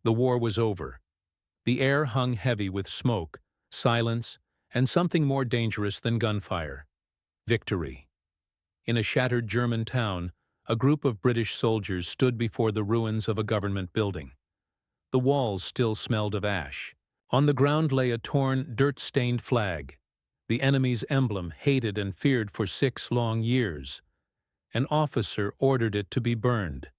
The war was over. The air hung heavy with smoke, silence, and something more dangerous than gunfire: victory. In a shattered German town, a group of British soldiers stood before the ruins of a government building. The walls still smelled of ash. On the ground lay a torn, dirt-stained flag, the enemy's emblem hated and feared for 6 long years. An officer ordered it to be burned.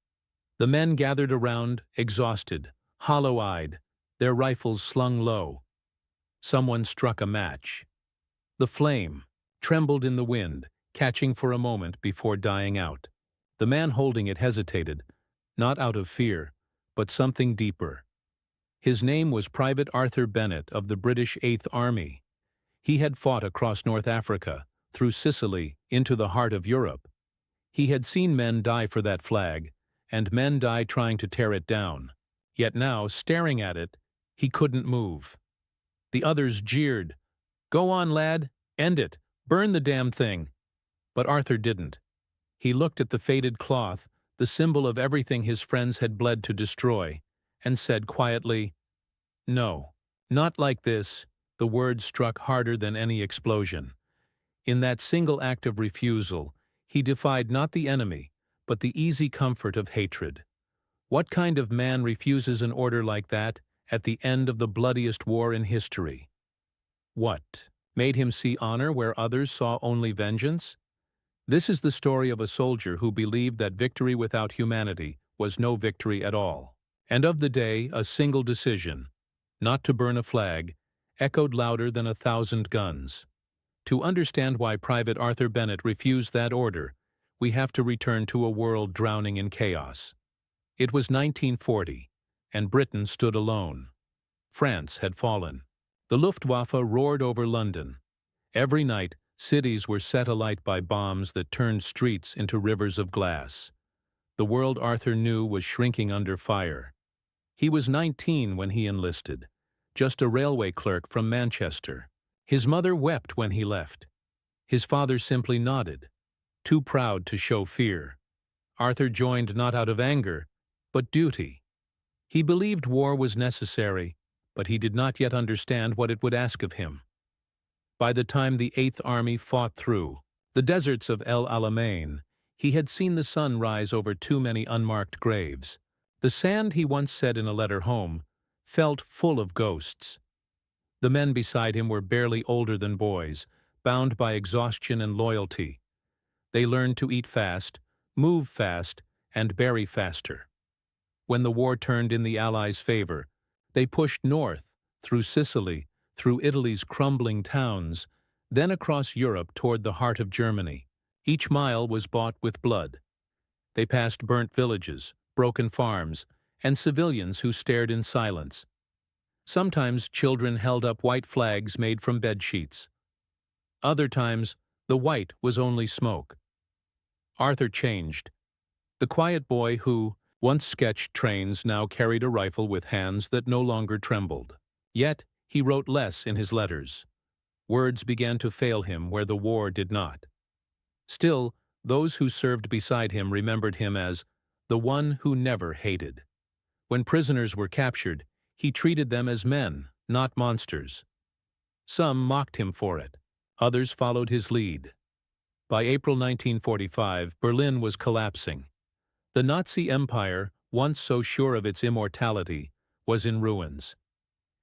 The men gathered around, exhausted, hollow-eyed, their rifles slung low. Someone struck a match. The flame trembled in the wind, catching for a moment before dying out. The man holding it hesitated, not out of fear, but something deeper. His name was Private Arthur Bennett of the British 8th Army. He had fought across North Africa, through Sicily, into the heart of Europe. He had seen men die for that flag, and men die trying to tear it down. Yet now, staring at it, he couldn't move. The others jeered. "Go on, lad, end it, burn the damn thing." But Arthur didn't. He looked at the faded cloth, the symbol of everything his friends had bled to destroy, and said quietly, "No, not like this." The words struck harder than any explosion. In that single act of refusal, he defied not the enemy, but the easy comfort of hatred. What kind of man refuses an order like that at the end of the bloodiest war in history? What made him see honor where others saw only vengeance? This is the story of a soldier who believed that victory without humanity was no victory at all. And of the day, a single decision, not to burn a flag, echoed louder than 1,000 guns. To understand why Private Arthur Bennett refused that order, we have to return to a world drowning in chaos. It was 1940, and Britain stood alone. France had fallen. The Luftwaffe roared over London. Every night, cities were set alight by bombs that turned streets into rivers of glass. The world Arthur knew was shrinking under fire. He was 19 when he enlisted, just a railway clerk from Manchester. His mother wept when he left. His father simply nodded, too proud to show fear. Arthur joined not out of anger, but duty. He believed war was necessary, but he did not yet understand what it would ask of him. By the time the 8th Army fought through the deserts of El Alamein, he had seen the sun rise over too many unmarked graves. The sand, he once said in a letter home, felt full of ghosts. The men beside him were barely older than boys, bound by exhaustion and loyalty. They learned to eat fast, move fast, and bury faster. When the war turned in the Allies' favor, they pushed north, through Sicily, through Italy's crumbling towns, then across Europe toward the heart of Germany. Each mile was bought with blood. They passed burnt villages, broken farms, and civilians who stared in silence. Sometimes children held up white flags made from bed sheets. Other times, the white was only smoke. Arthur changed. The quiet boy who once sketched trains now carried a rifle with hands that no longer trembled. Yet, he wrote less in his letters. Words began to fail him where the war did not. Still, those who served beside him remembered him as the one who never hated. When prisoners were captured, he treated them as men, not monsters. Some mocked him for it. Others followed his lead. By April 1945, Berlin was collapsing. The Nazi Empire, once so sure of its immortality, was in ruins.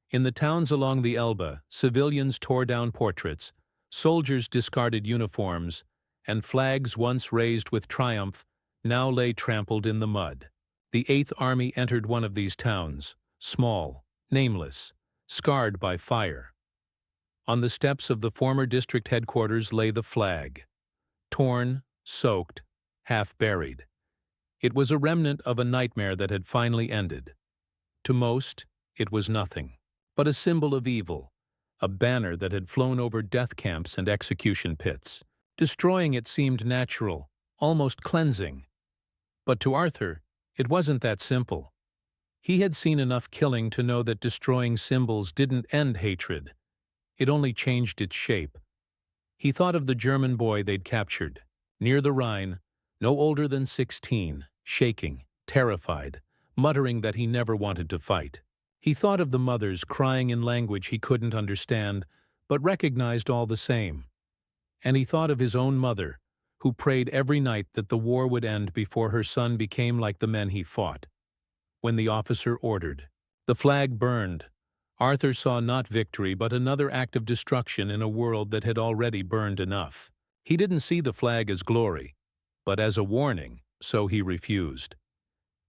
In the towns along the Elbe, civilians tore down portraits, soldiers discarded uniforms, and flags once raised with triumph now lay trampled in the mud. The 8th Army entered one of these towns, small, nameless, scarred by fire. On the steps of the former district headquarters lay the flag, torn, soaked, half buried. It was a remnant of a nightmare that had finally ended. To most, it was nothing, but a symbol of evil, a banner that had flown over death camps and execution pits. Destroying it seemed natural, almost cleansing. But to Arthur, it wasn't that simple. He had seen enough killing to know that destroying symbols didn't end hatred. It only changed its shape. He thought of the German boy they'd captured, near the Rhine, no older than 16, shaking, terrified, muttering that he never wanted to fight. He thought of the mothers crying in language he couldn't understand, but recognized all the same. And he thought of his own mother, who prayed every night that the war would end before her son became like the men he fought. When the officer ordered, the flag burned. Arthur saw not victory but another act of destruction in a world that had already burned enough. He didn't see the flag as glory, but as a warning, so he refused.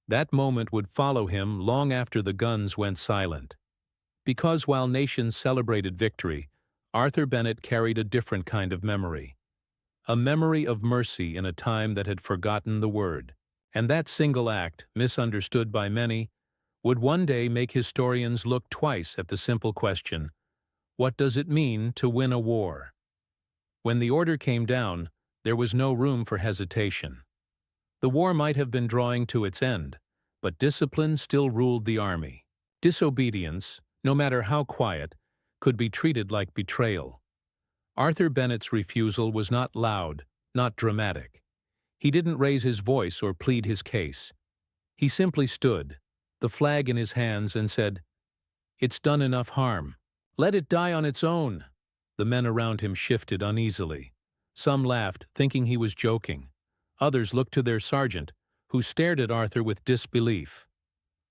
That moment would follow him long after the guns went silent. Because while nations celebrated victory, Arthur Bennett carried a different kind of memory. A memory of mercy in a time that had forgotten the word. And that single act, misunderstood by many, would one day make historians look twice at the simple question, what does it mean to win a war? When the order came down, there was no room for hesitation. The war might have been drawing to its end, but discipline still ruled the army. Disobedience, no matter how quiet, could be treated like betrayal. Arthur Bennett's refusal was not loud, not dramatic. He didn't raise his voice or plead his case. He simply stood, the flag in his hands, and said, "It's done enough harm. Let it die on its own." The men around him shifted uneasily. Some laughed, thinking he was joking. Others looked to their sergeant, who stared at Arthur with disbelief.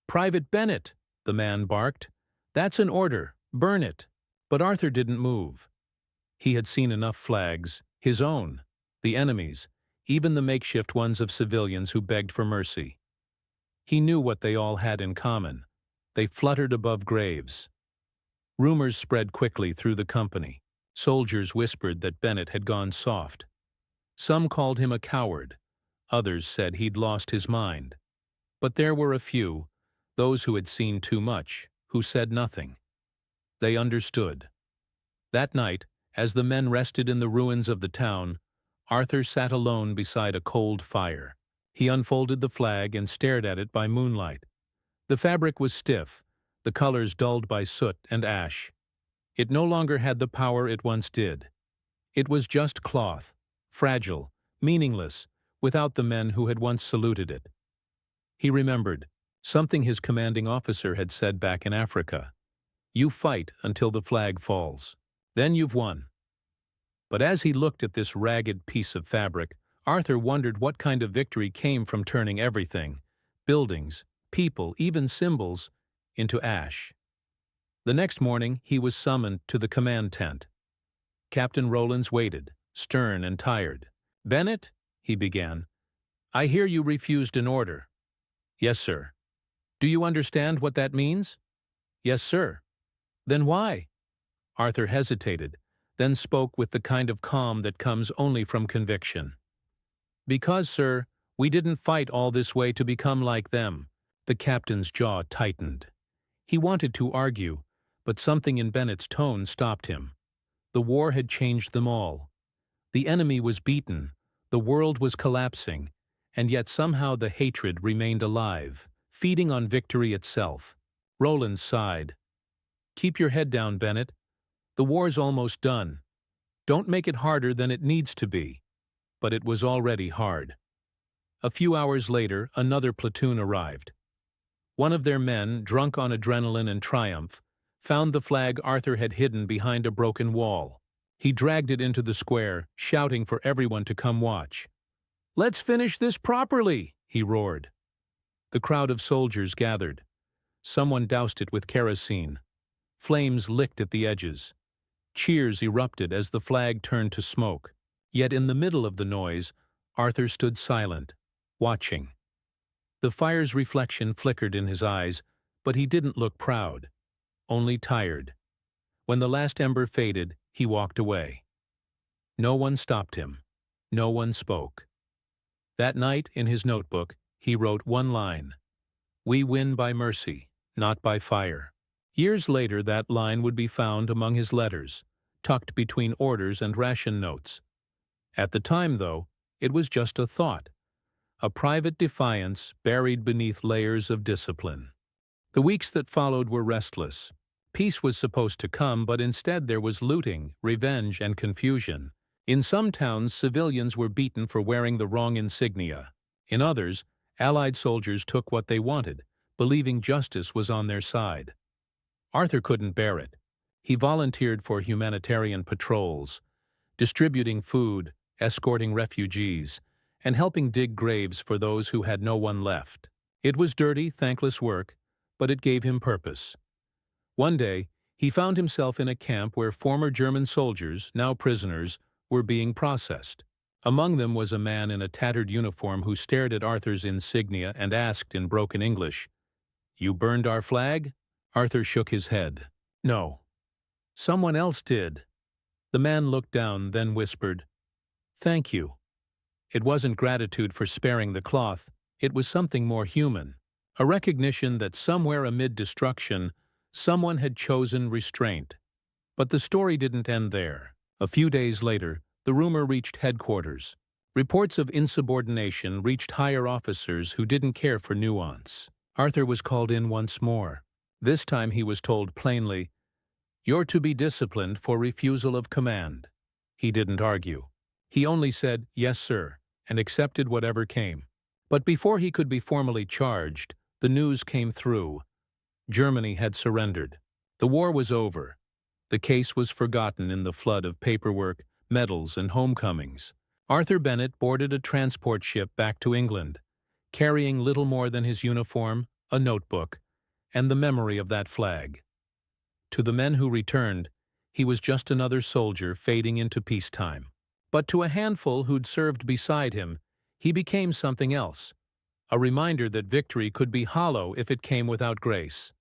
"Private Bennett," the man barked. "That's an order. Burn it." But Arthur didn't move. He had seen enough flags, his own, the enemy's, even the makeshift ones of civilians who begged for mercy. He knew what they all had in common. They fluttered above graves. Rumors spread quickly through the company. Soldiers whispered that Bennett had gone soft. Some called him a coward. Others said he'd lost his mind. But there were a few, those who had seen too much, who said nothing. They understood. That night, as the men rested in the ruins of the town, Arthur sat alone beside a cold fire. He unfolded the flag and stared at it by moonlight. The fabric was stiff, the colors dulled by soot and ash. It no longer had the power it once did. It was just cloth, fragile, meaningless, without the men who had once saluted it. He remembered something his commanding officer had said back in Africa. "You fight until the flag falls. Then you've won." But as he looked at this ragged piece of fabric, Arthur wondered what kind of victory came from turning everything, buildings, people, even symbols, into ash. The next morning he was summoned to the command tent. Captain Rowlands waited, stern and tired. "Bennett," he began, "I hear you refused an order." "Yes, sir." "Do you understand what that means?" "Yes, sir." "Then why?" Arthur hesitated, then spoke with the kind of calm that comes only from conviction. "Because, sir, we didn't fight all this way to become like them." The captain's jaw tightened. He wanted to argue, but something in Bennett's tone stopped him. The war had changed them all. The enemy was beaten, the world was collapsing, and yet somehow the hatred remained alive, feeding on victory itself. Rowland sighed. "Keep your head down, Bennett. The war's almost done. Don't make it harder than it needs to be." But it was already hard. A few hours later, another platoon arrived. One of their men, drunk on adrenaline and triumph, found the flag Arthur had hidden behind a broken wall. He dragged it into the square, shouting for everyone to come watch. "Let's finish this properly," he roared. The crowd of soldiers gathered. Someone doused it with kerosene. Flames licked at the edges. Cheers erupted as the flag turned to smoke. Yet in the middle of the noise, Arthur stood silent, watching. The fire's reflection flickered in his eyes, but he didn't look proud, only tired. When the last ember faded, he walked away. No one stopped him. No one spoke. That night, in his notebook, he wrote one line: "We win by mercy, not by fire." Years later, that line would be found among his letters, tucked between orders and ration notes. At the time, though, it was just a thought, a private defiance buried beneath layers of discipline. The weeks that followed were restless. Peace was supposed to come, but instead there was looting, revenge, and confusion. In some towns, civilians were beaten for wearing the wrong insignia. In others, Allied soldiers took what they wanted, believing justice was on their side. Arthur couldn't bear it. He volunteered for humanitarian patrols, distributing food, escorting refugees, and helping dig graves for those who had no one left. It was dirty, thankless work, but it gave him purpose. One day, he found himself in a camp where former German soldiers, now prisoners, were being processed. Among them was a man in a tattered uniform who stared at Arthur's insignia and asked in broken English, "You burned our flag?" Arthur shook his head. "No. Someone else did." The man looked down, then whispered, "Thank you." It wasn't gratitude for sparing the cloth, it was something more human, a recognition that somewhere amid destruction, someone had chosen restraint. But the story didn't end there. A few days later, the rumor reached headquarters. Reports of insubordination reached higher officers who didn't care for nuance. Arthur was called in once more. This time he was told plainly, "You're to be disciplined for refusal of command." He didn't argue. He only said, "Yes, sir," and accepted whatever came. But before he could be formally charged, the news came through. Germany had surrendered. The war was over. The case was forgotten in the flood of paperwork, medals, and homecomings. Arthur Bennett boarded a transport ship back to England, carrying little more than his uniform, a notebook, and the memory of that flag. To the men who returned, he was just another soldier fading into peacetime. But to a handful who'd served beside him, he became something else, a reminder that victory could be hollow if it came without grace.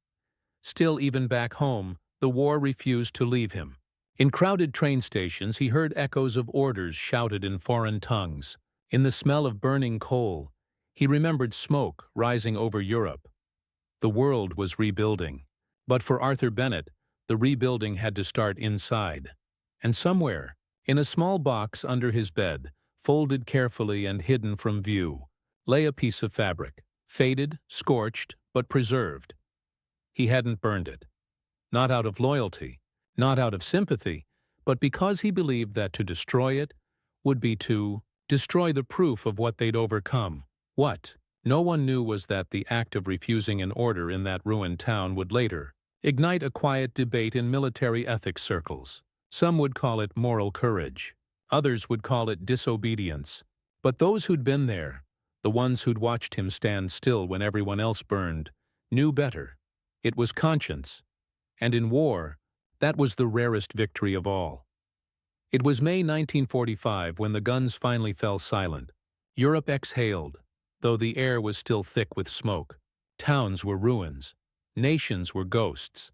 Still, even back home, the war refused to leave him. In crowded train stations, he heard echoes of orders shouted in foreign tongues. In the smell of burning coal, he remembered smoke rising over Europe. The world was rebuilding. But for Arthur Bennett, the rebuilding had to start inside. And somewhere, in a small box under his bed, folded carefully and hidden from view, lay a piece of fabric, faded, scorched, but preserved. He hadn't burned it. Not out of loyalty, not out of sympathy, but because he believed that to destroy it would be to destroy the proof of what they'd overcome. What? No one knew was that the act of refusing an order in that ruined town would later ignite a quiet debate in military ethics circles. Some would call it moral courage. Others would call it disobedience. But those who'd been there, the ones who'd watched him stand still when everyone else burned, knew better. It was conscience. And in war, that was the rarest victory of all. It was May 1945 when the guns finally fell silent. Europe exhaled, though the air was still thick with smoke. Towns were ruins. Nations were ghosts.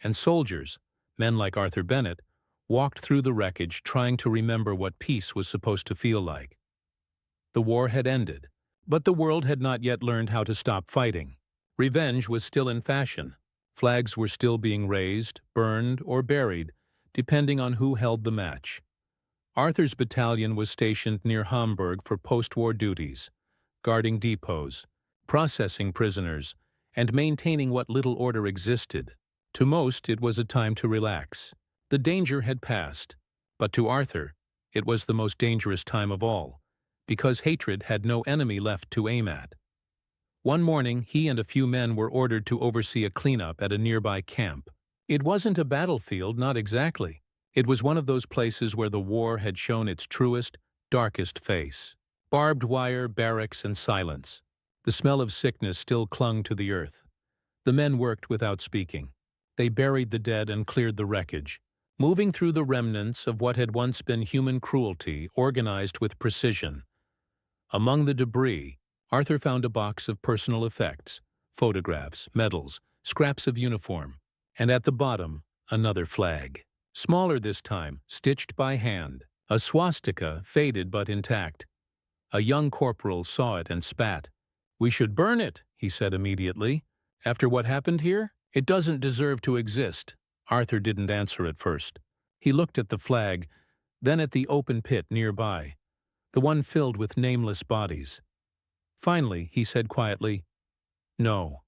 And soldiers, men like Arthur Bennett, walked through the wreckage trying to remember what peace was supposed to feel like. The war had ended, but the world had not yet learned how to stop fighting. Revenge was still in fashion. Flags were still being raised, burned, or buried, depending on who held the match. Arthur's battalion was stationed near Hamburg for post-war duties, guarding depots, processing prisoners, and maintaining what little order existed. To most, it was a time to relax. The danger had passed, but to Arthur, it was the most dangerous time of all, because hatred had no enemy left to aim at. One morning, he and a few men were ordered to oversee a cleanup at a nearby camp. It wasn't a battlefield, not exactly. It was one of those places where the war had shown its truest, darkest face. Barbed wire, barracks, and silence. The smell of sickness still clung to the earth. The men worked without speaking. They buried the dead and cleared the wreckage, moving through the remnants of what had once been human cruelty organized with precision. Among the debris, Arthur found a box of personal effects, photographs, medals, scraps of uniform, and at the bottom, another flag. Smaller this time, stitched by hand. A swastika, faded but intact. A young corporal saw it and spat. "We should burn it," he said immediately. "After what happened here? It doesn't deserve to exist." Arthur didn't answer at first. He looked at the flag, then at the open pit nearby, the one filled with nameless bodies. Finally, he said quietly, "No.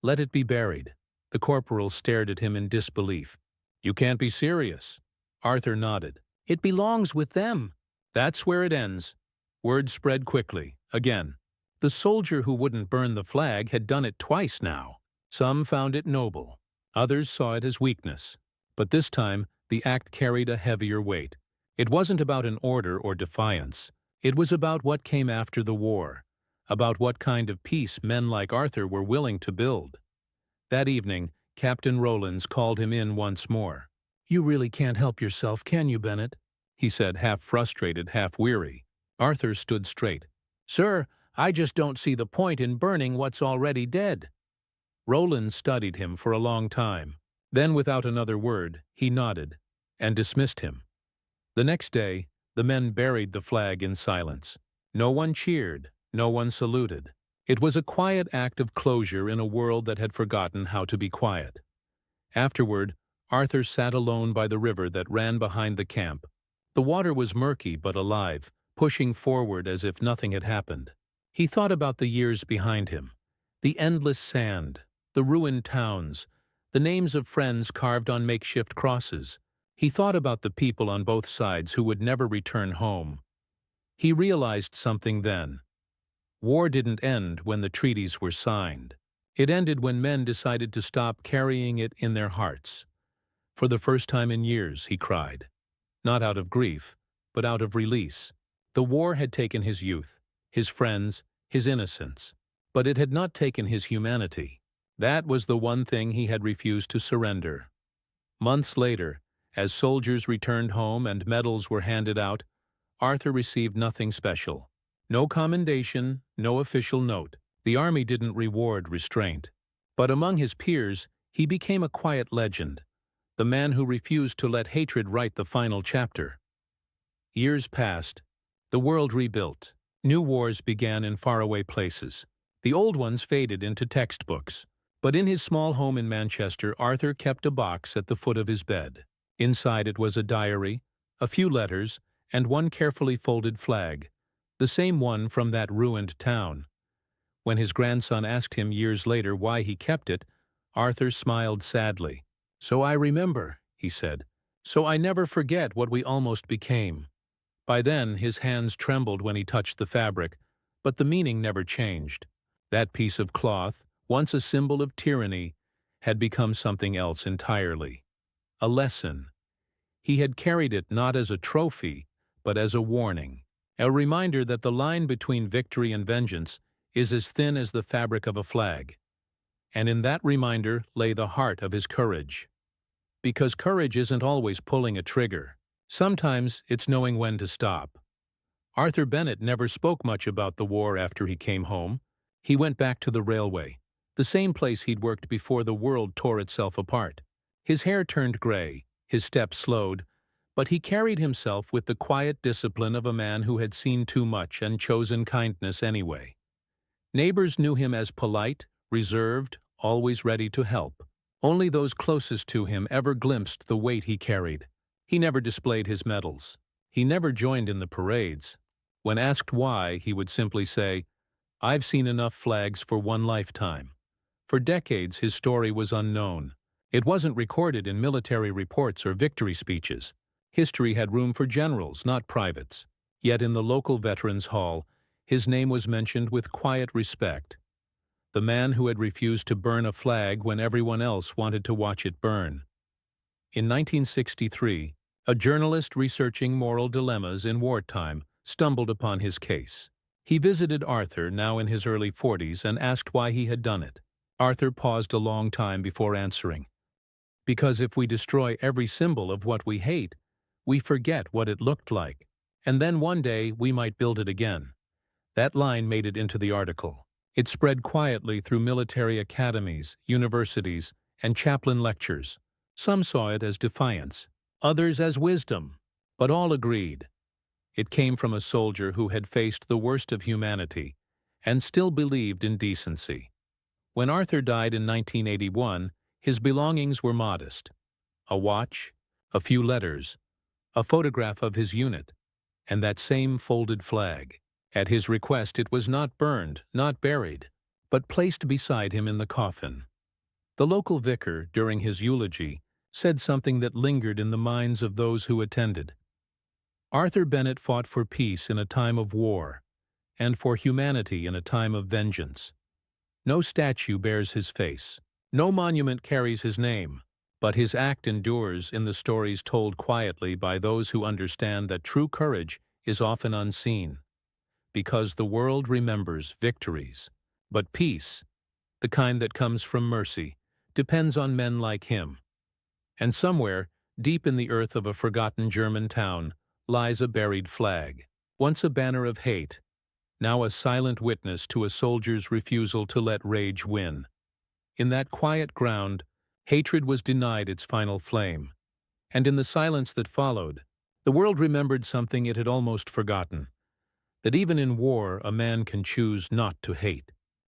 Let it be buried." The corporal stared at him in disbelief. "You can't be serious." Arthur nodded. "It belongs with them." That's where it ends. Word spread quickly. Again. The soldier who wouldn't burn the flag had done it twice now. Some found it noble. Others saw it as weakness. But this time, the act carried a heavier weight. It wasn't about an order or defiance. It was about what came after the war, about what kind of peace men like Arthur were willing to build. That evening, Captain Rowlands called him in once more. "You really can't help yourself, can you, Bennett?" he said, half frustrated, half weary. Arthur stood straight. "Sir, I just don't see the point in burning what's already dead." Rowlands studied him for a long time. Then, without another word, he nodded and dismissed him. The next day, the men buried the flag in silence. No one cheered, no one saluted. It was a quiet act of closure in a world that had forgotten how to be quiet. Afterward, Arthur sat alone by the river that ran behind the camp. The water was murky but alive, pushing forward as if nothing had happened. He thought about the years behind him, the endless sand, the ruined towns, the names of friends carved on makeshift crosses. He thought about the people on both sides who would never return home. He realized something then. War didn't end when the treaties were signed. It ended when men decided to stop carrying it in their hearts. For the first time in years, he cried. Not out of grief, but out of release. The war had taken his youth, his friends, his innocence. But it had not taken his humanity. That was the one thing he had refused to surrender. Months later, as soldiers returned home and medals were handed out, Arthur received nothing special. No commendation, no official note. The army didn't reward restraint. But among his peers, he became a quiet legend, the man who refused to let hatred write the final chapter. Years passed. The world rebuilt. New wars began in faraway places. The old ones faded into textbooks. But in his small home in Manchester, Arthur kept a box at the foot of his bed. Inside it was a diary, a few letters, and one carefully folded flag, the same one from that ruined town. When his grandson asked him years later why he kept it, Arthur smiled sadly. "So I remember," he said. "So I never forget what we almost became." By then, his hands trembled when he touched the fabric, but the meaning never changed. That piece of cloth, once a symbol of tyranny, had become something else entirely. A lesson. He had carried it not as a trophy, but as a warning, a reminder that the line between victory and vengeance is as thin as the fabric of a flag. And in that reminder lay the heart of his courage. Because courage isn't always pulling a trigger. Sometimes it's knowing when to stop. Arthur Bennett never spoke much about the war after he came home. He went back to the railway, the same place he'd worked before the world tore itself apart. His hair turned gray, his steps slowed, but he carried himself with the quiet discipline of a man who had seen too much and chosen kindness anyway. Neighbors knew him as polite, reserved, always ready to help. Only those closest to him ever glimpsed the weight he carried. He never displayed his medals. He never joined in the parades. When asked why, he would simply say, "I've seen enough flags for one lifetime." For decades, his story was unknown. It wasn't recorded in military reports or victory speeches. History had room for generals, not privates. Yet in the local Veterans Hall, his name was mentioned with quiet respect. The man who had refused to burn a flag when everyone else wanted to watch it burn. In 1963, a journalist researching moral dilemmas in wartime stumbled upon his case. He visited Arthur, now in his early 40s, and asked why he had done it. Arthur paused a long time before answering. "Because if we destroy every symbol of what we hate, we forget what it looked like. And then one day we might build it again." That line made it into the article. It spread quietly through military academies, universities, and chaplain lectures. Some saw it as defiance, others as wisdom, but all agreed. It came from a soldier who had faced the worst of humanity and still believed in decency. When Arthur died in 1981, his belongings were modest. A watch, a few letters, a photograph of his unit, and that same folded flag. At his request, it was not burned, not buried, but placed beside him in the coffin. The local vicar, during his eulogy, said something that lingered in the minds of those who attended. Arthur Bennett fought for peace in a time of war. and for humanity in a time of vengeance. No statue bears his face. No monument carries his name. But his act endures in the stories told quietly by those who understand that true courage is often unseen. Because the world remembers victories. But peace, the kind that comes from mercy, depends on men like him. And somewhere, deep in the earth of a forgotten German town, lies a buried flag. Once a banner of hate, now a silent witness to a soldier's refusal to let rage win. In that quiet ground, hatred was denied its final flame. And in the silence that followed, the world remembered something it had almost forgotten, that even in war a man can choose not to hate.